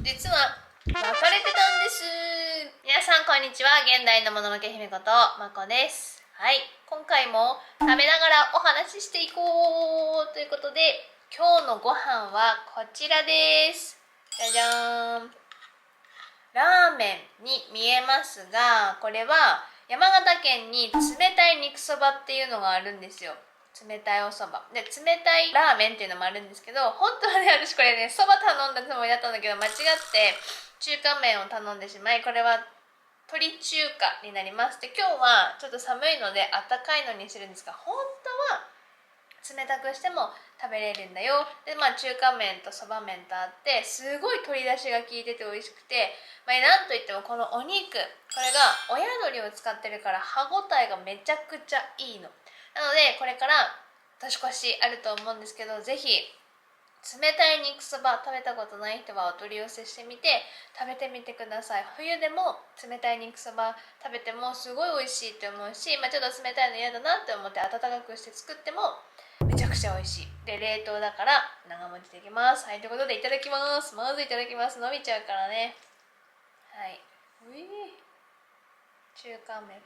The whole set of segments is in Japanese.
実は別れてたんです。皆さんこんにちは。現代のもののけ姫ことまこです。はい、今回も食べながらお話ししていこうということで、今日のご飯はこちらです。じゃじゃーん。ラーメンに見えますが、これは山形県に冷たい肉そばっていうのがあるんですよ。冷たいお蕎麦で、冷たいラーメンっていうのもあるんですけど、本当はね、私これね、蕎麦頼んだつもりだったんだけど、間違って中華麺を頼んでしまい、これは鶏中華になります。で、今日はちょっと寒いのであったかいのにしてるんですが、本当は冷たくしても食べれるんだよ。で、中華麺とそば麺とあって、すごい鶏だしが効いてて美味しくて、なんといってもこのお肉、これが親鶏を使ってるから歯ごたえがめちゃくちゃいいの。なのでこれから年越しあると思うんですけど、ぜひ冷たい肉そば食べたことない人はお取り寄せしてみて食べてみてください。冬でも冷たい肉そば食べてもすごい美味しいって思うし、ちょっと冷たいの嫌だなって思って温かくして作ってもめちゃくちゃ美味しい。で、冷凍だから長持ちできます。はい、ということでいただきます。まずいただきます。伸びちゃうからね。はい。中華麺。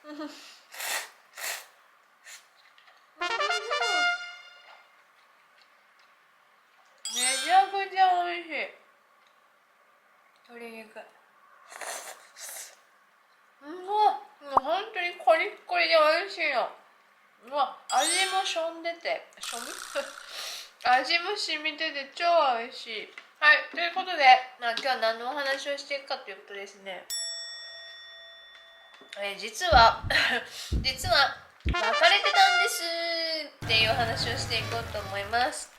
めちゃくちゃ美味しい。鶏肉。もう本当にコリッコリで美味しいの。味もしょんでて、味も染みてて超美味しい。はい、ということで、今日は何のお話をしていくかということですね。実は実は別れてたんですっていう話をしていこうと思います。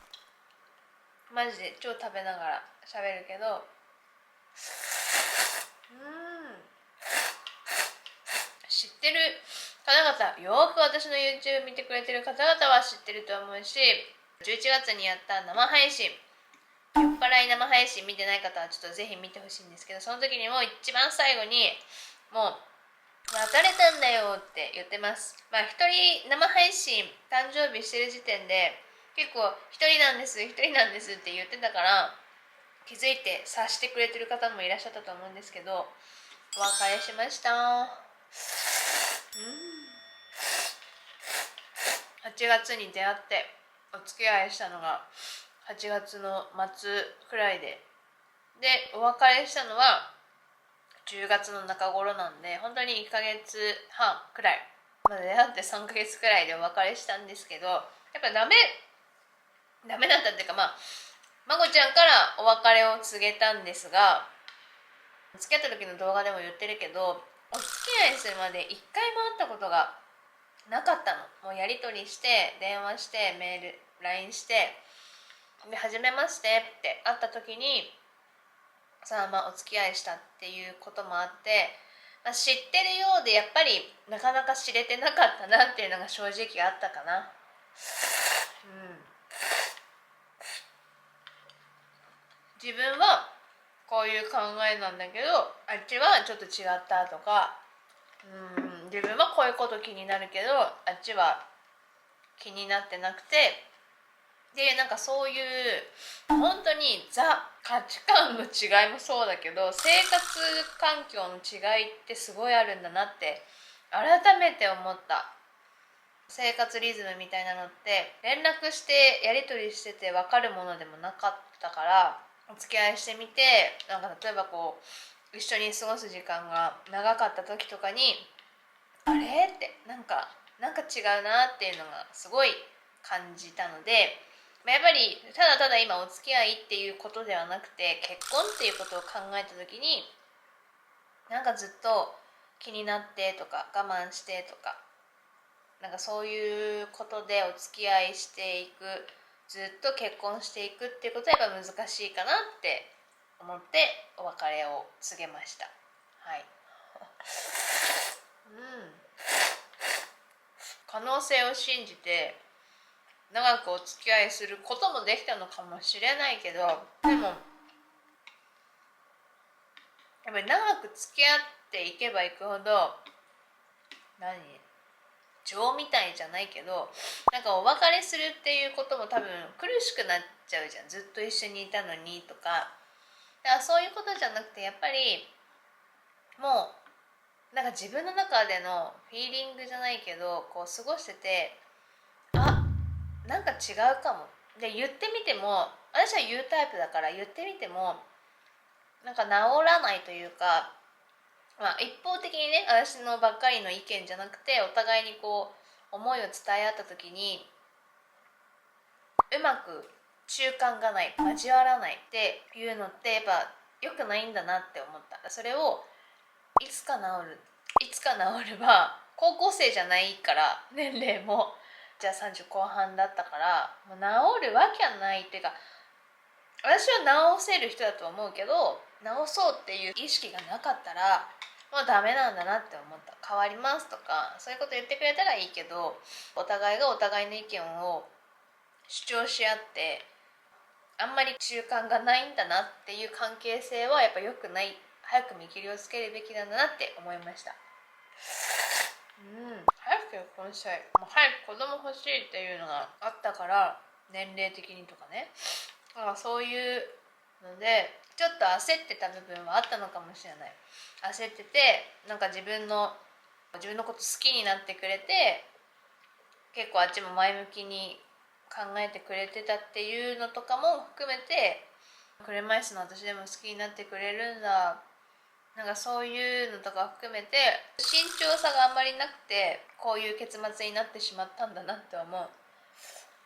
マジで超食べながら喋るけど、知ってる方々、よく私の YouTube 見てくれてる方々は知ってると思うし、11月にやった生配信、酔っ払い生配信見てない方はちょっとぜひ見てほしいんですけど、その時にも一番最後にもう別れたんだよって言ってます。一人生配信誕生日してる時点で結構一人なんですって言ってたから、気づいて察してくれてる方もいらっしゃったと思うんですけど、お別れしました。8月に出会ってお付き合いしたのが8月の末くらいで、お別れしたのは10月の中頃なんで、本当に1ヶ月半くらい、出会って3ヶ月くらいでお別れしたんですけど、やっぱダメだったっていうか、まこちゃんからお別れを告げたんですが、付き合った時の動画でも言ってるけど、お付き合いするまで1回も会ったことがなかったの。もうやり取りして電話してメール LINE してで、初めましてって会った時にお付き合いしたっていうこともあって、知ってるようでやっぱりなかなか知れてなかったなっていうのが正直あったかな。自分はこういう考えなんだけど、あっちはちょっと違ったとか、自分はこういうこと気になるけどあっちは気になってなくて、でそういう本当に価値観の違いもそうだけど、生活環境の違いってすごいあるんだなって改めて思った。生活リズムみたいなのって連絡してやり取りしてて分かるものでもなかったから、お付き合いしてみて例えば一緒に過ごす時間が長かった時とかにあれってなんか違うなっていうのがすごい感じたので、やっぱりただただ今お付き合いっていうことではなくて、結婚っていうことを考えた時にずっと気になってとか我慢してとかそういうことでお付き合いしていく、ずっと結婚していくっていうことはやっぱ難しいかなって思ってお別れを告げました。はい可能性を信じて長くお付き合いすることもできたのかもしれないけど、でもやっぱり長く付き合っていけばいくほど違情みたいじゃないけど、なんかお別れするっていうことも多分苦しくなっちゃうじゃん、ずっと一緒にいたのにとか。だからそういうことじゃなくて、やっぱりもうなんか自分の中でのフィーリングじゃないけど、こう過ごしてて、なんか違うかもで言ってみても、私は言うタイプだから、言ってみてもなんか治らないというか、一方的にね、私のばっかりの意見じゃなくて、お互いにこう思いを伝え合った時にうまく中間がない、交わらないっていうのってやっぱ良くないんだなって思った。それをいつか治れば、高校生じゃないから年齢も、じゃあ30後半だったからもう治るわけはないっていうか、私は治せる人だと思うけど、治そうっていう意識がなかったらもうダメなんだなって思った。変わりますとかそういうこと言ってくれたらいいけど、お互いがお互いの意見を主張し合ってあんまり中間がないんだなっていう関係性はやっぱ良くない。早く見切りをつけるべきなんだなって思いました。早く結婚したい、もう早く子供欲しいっていうのがあったから、年齢的にとかね、だからそういうのでちょっと焦ってた部分はあったのかもしれない。焦ってて、なんか自分のこと好きになってくれて、結構あっちも前向きに考えてくれてたっていうのとかも含めて、車椅子の私でも好きになってくれるんだ、なんかそういうのとか含めて慎重さがあんまりなくて、こういう結末になってしまったんだなって思う。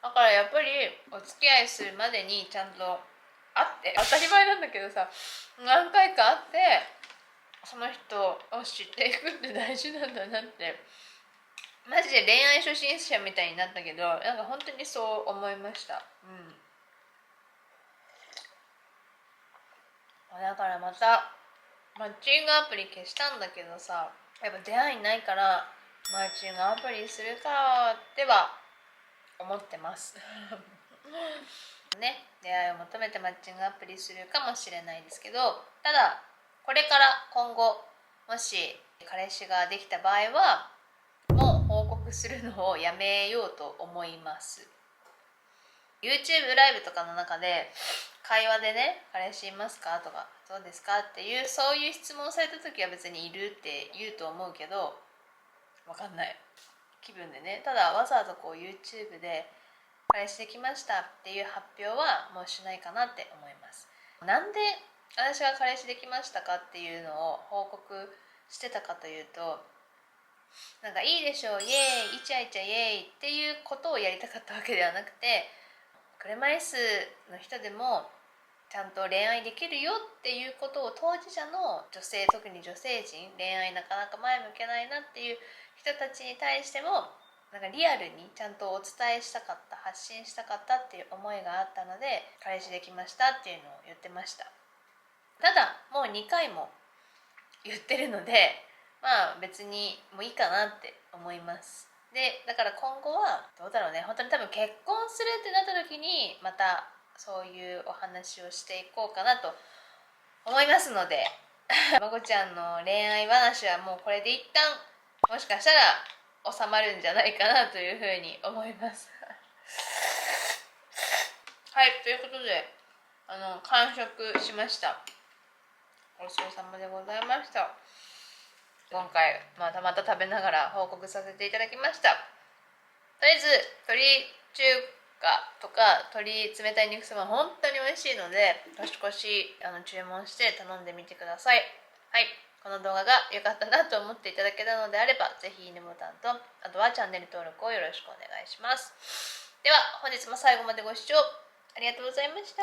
だからやっぱりお付き合いするまでにちゃんと会って、当たり前なんだけどさ、何回か会ってその人を知っていくって大事なんだなって、マジで恋愛初心者みたいになったけど、なんか本当にそう思いました。だからまたマッチングアプリ消したんだけどさ、やっぱ出会いないからマッチングアプリするかっては思ってますね、出会いを求めてマッチングアプリするかもしれないですけど、ただこれから今後もし彼氏ができた場合はもう報告するのをやめようと思います。 YouTube ライブとかの中で会話でね、彼氏いますかとかどうですかっていう、そういう質問された時は別にいるって言うと思うけど、分かんない気分でね。ただわざわざこう YouTube で彼氏できましたっていう発表はもうしないかなって思います。なんで私が彼氏できましたかっていうのを報告してたかというと、なんかいいでしょうイエーイイチャイチャイエーイっていうことをやりたかったわけではなくて、車椅子の人でもちゃんと恋愛できるよっていうことを当事者の女性、特に女性陣、恋愛なかなか前向けないなっていう人たちに対してもなんかリアルにちゃんとお伝えしたかった、発信したかったっていう思いがあったので、彼氏できましたっていうのを言ってました。ただもう2回も言ってるので、別にもういいかなって思います。でだから今後はどうだろうね、本当に多分結婚するってなった時にまたそういうお話をしていこうかなと思いますのでまこちゃんの恋愛話はもうこれで一旦もしかしたら収まるんじゃないかなというふうに思いますはい、ということで完食しました。ごちそうさまでございました。今回また食べながら報告させていただきました。とりあえず鶏中華とか鶏冷たい肉そば本当に美味しいので、年越し注文して頼んでみてください。はい、この動画が良かったなと思っていただけたのであれば、ぜひいいねボタンと、あとはチャンネル登録をよろしくお願いします。では本日も最後までご視聴ありがとうございました。